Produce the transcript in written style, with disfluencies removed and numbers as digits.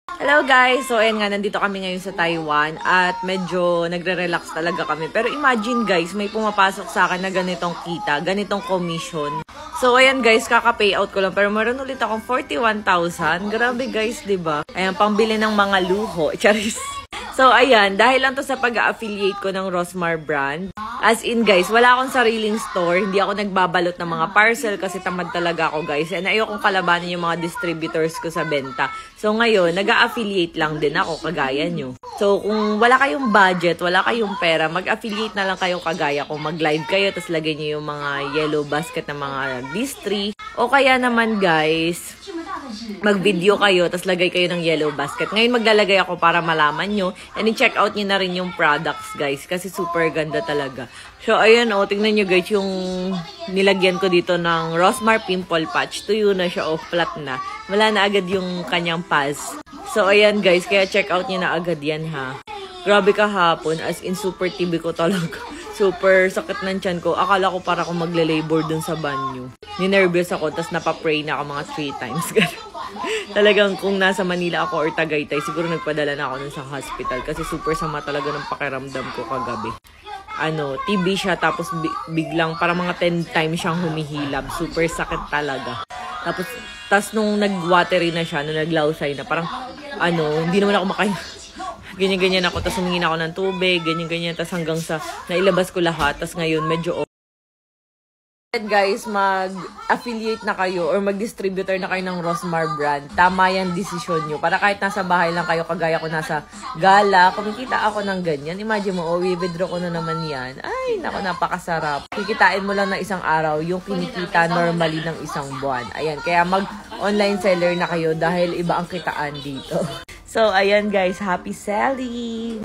Hello guys! So ayan nga, nandito kami ngayon sa Taiwan at medyo nagre-relax talaga kami. Pero imagine guys, may pumapasok sa akin na ganitong kita, ganitong commission. So ayan guys, kaka-payout ko lang. Pero meron ulit akong 41,000. Grabe guys, diba? Ayan, pangbili ng mga luho. Charis! So ayan, dahil lang to sa pag-affiliate ko ng Rosmar brand. As in guys, wala akong sariling store. Hindi ako nagbabalot ng mga parcel kasi tamad talaga ako guys. And ayokong kalabanin yung mga distributors ko sa benta. So ngayon, nag-affiliate lang din ako kagaya nyo. So kung wala kayong budget, wala kayong pera, mag-affiliate na lang kayo kagaya ko. Mag-live kayo, tapos lagay nyo yung mga yellow basket ng mga distri. O kaya naman guys, mag-video kayo, tapos lagay kayo ng yellow basket. Ngayon maglalagay ako para malaman nyo. And i-check out nyo na rin yung products guys, kasi super ganda talaga. So ayan o, tingnan nyo guys yung nilagyan ko dito ng Rosmar Pimple Patch. Tuyo na siya o, flat na. Wala na agad yung kanyang pus. So ayan guys, kaya check out nyo na agad yan ha. Grabe kahapon, as in super tibi ko talaga. Super sakit ng tiyan ko. Akala ko para ako magle-labor dun sa banyo. Ninervyos ako, tas napapray na ako mga 3 times. Talagang kung nasa Manila ako or Tagaytay, siguro nagpadala na ako dun sa hospital. Kasi super sama talaga ng pakiramdam ko kagabi. TB siya, tapos biglang parang mga 10 times siyang humihilab. Super sakit talaga. Tapos nung nag-watery na siya, nung naglawsay na, parang hindi naman ako ganyan-ganyan ako, tapos humingi na ako ng tubig, ganyan-ganyan, tapos hanggang sa nailabas ko lahat, tapos ngayon medyo guys, mag-affiliate na kayo or mag-distributor na kayo ng Rosmar brand. Tama yung desisyon nyo. Para kahit nasa bahay lang kayo, kagaya ko nasa gala, kumikita ako ng ganyan. Imagine mo, withdraw ko na naman yan. Ay, naku, napakasarap. Kikitain mo lang ng isang araw yung kinikita normally ng isang buwan. Ayan, kaya mag-online seller na kayo dahil iba ang kitaan dito. So, ayan guys, happy selling!